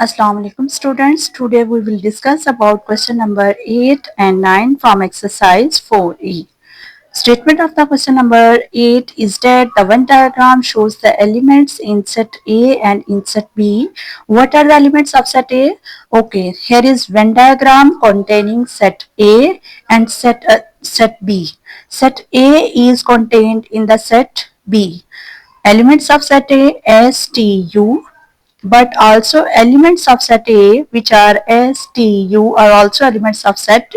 Assalamu alaikum students. Today we will discuss about question number 8 and 9 from exercise 4e. Statement of the question number 8 is that the Venn diagram shows the elements in set A and in set B. What are the elements of set A? Okay, here is Venn diagram containing set A and set B. Set A is contained in the set B. Elements of set A S, T, U, but also elements of set A which are S, T, U are also elements of set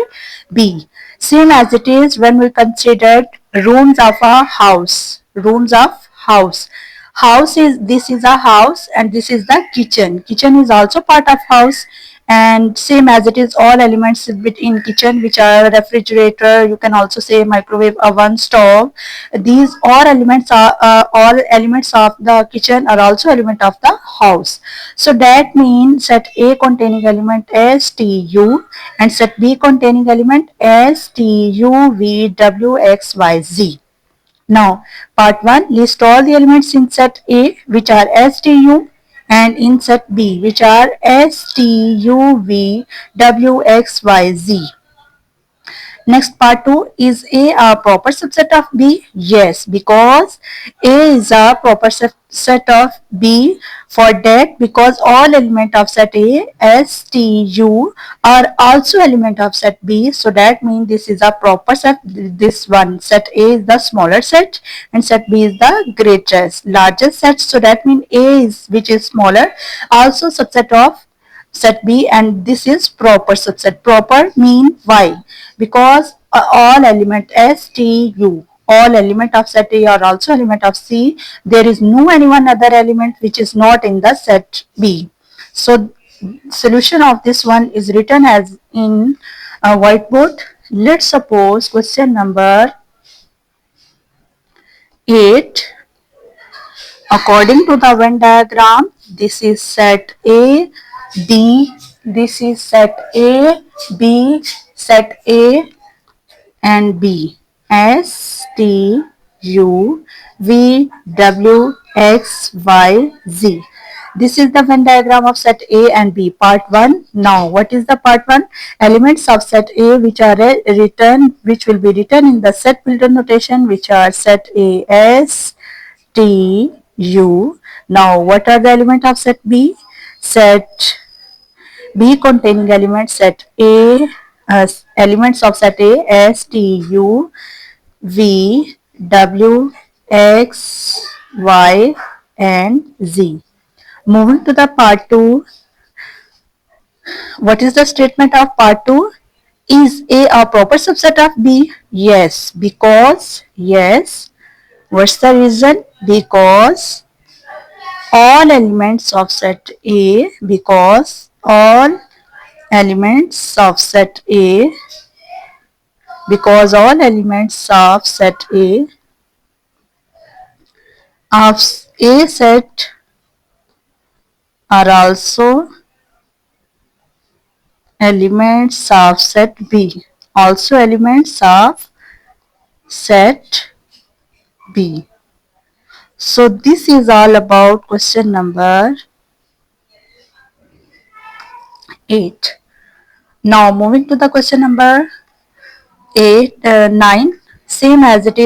B. Same as it is when we considered rooms of a house. Rooms of house. House is, this is a house and this is the kitchen. Kitchen is also part of house, and same as it is all elements in kitchen which are refrigerator, you can also say microwave, oven, stove. These all elements of the kitchen are also element of the house. So that means set A containing element S, T, U and set B containing element S, T, U, V, W, X, Y, Z. Now, part 1, list all the elements in set A which are S, T, U and in set B which are S, T, U, V, W, X, Y, Z. Next, part 2, is A proper subset of B? Yes, because A is a proper set of B. For that, because all element of set A, S, T, U are also element of set B. So that means this is a proper set. This one, set A is the smaller set and set B is the greatest, largest set. So that means A is, which is smaller, also subset of set B, and this is proper subset. Proper mean why? Because all element S, T, U, all element of set A are also element of C. There is no any one other element which is not in the set B. So solution of this one is written as in a whiteboard. Let's suppose question number 8. According to the Venn diagram, this is set A, B, this is set A, B, set A and B. S, T, U, V, W, X, Y, Z. This is the Venn diagram of set A and B, part 1. Now, what is the part 1? Elements of set A which are which will be written in the set builder notation, which are set A, S, T, U. Now, what are the elements of set B? Set B containing elements set A, elements of set A, S, T, U, V, W, X, Y, and Z. Moving to the part 2. What is the statement of part 2? Is A proper subset of B? Yes, because, yes. What's the reason? Because all elements of set A, because all elements of set A, because all elements of set A of A set are also elements of set B, also elements of set B. So this is all about question number 8. Now moving to the question number 9, same as it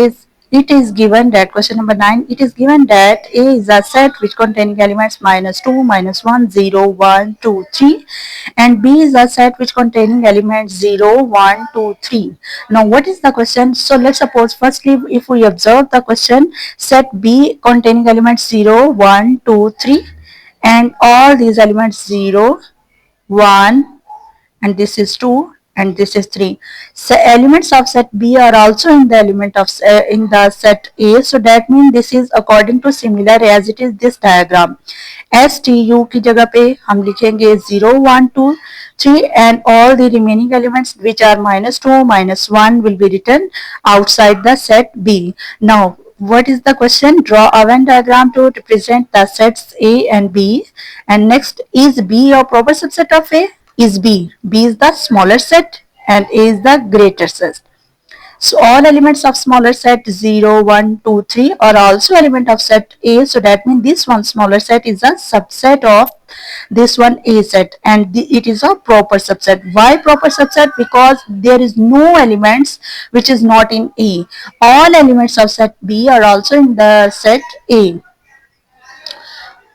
is given that question number 9, it is given that A is a set which containing elements -2, -1, 0, 1, 2, 3 and B is a set which containing elements 0, 1, 2, 3. Now what is the question? So let's suppose firstly if we observe the question, set B containing elements 0, 1, 2, 3 and all these elements 0, 1 and this is 2 and this is 3. So elements of set B are also in the element of in the set A. So that means this is according to similar as it is this diagram. S, T, U की जगह पे हम लिखेंगे 0, 1, 2, 3 and all the remaining elements which are -2, -1 will be written outside the set B. Now what is the question? Draw a Venn diagram to represent the sets A and B. And next, is B a proper subset of A? Is B. B is the smaller set and A is the greater set. So all elements of smaller set 0, 1, 2, 3 are also element of set A. So that means this one smaller set is a subset of this one A set, and it is a proper subset. Why proper subset? Because there is no elements which is not in A. All elements of set B are also in the set A.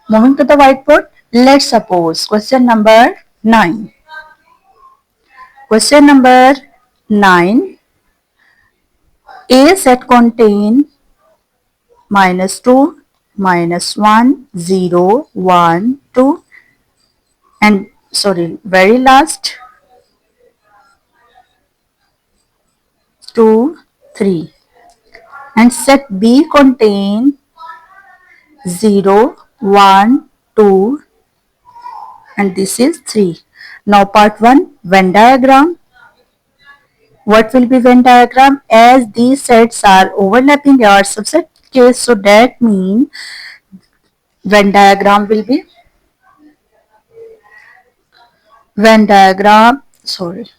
Moving to the whiteboard, let's suppose question number 9. Question number 9. A set contain -2, -1, 0, 1, 2, and sorry, very last 2, 3. And set B contain 0, 1, 2, and this is 3. Now part 1, Venn diagram. What will be Venn diagram? As these sets are overlapping our subset case, so that means Venn diagram will be Venn diagram, sorry,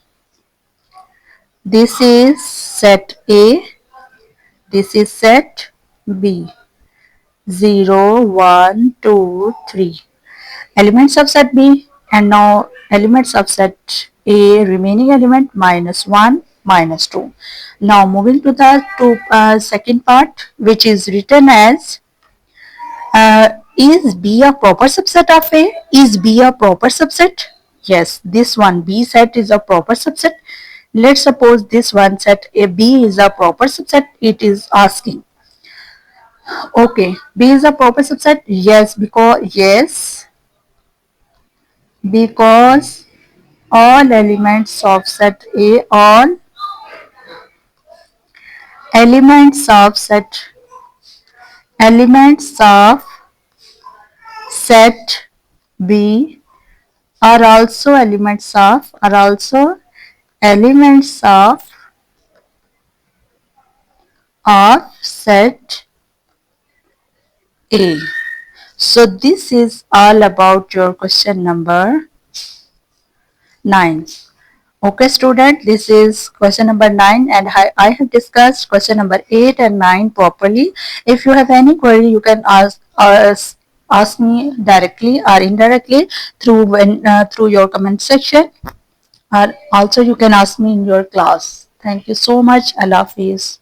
this is set A, this is set B. 0, 1, 2, 3. Elements of set B, and now elements of set A, remaining element -1, -2. Now moving to the second part, which is written as is B a proper subset of A? Is B a proper subset? Yes, this one B set is a proper subset. Let's suppose this one set A B is a proper subset. It is asking. Okay, B is a proper subset. Because all elements of set A, all elements of set B are also elements of set A. So this is all about your question number 9. Okay student, this is question number 9, and I have discussed question number 8 and 9 properly. If you have any query, you can ask me directly or indirectly through your comment section, or also you can ask me in your class. Thank you so much. Allah Hafiz.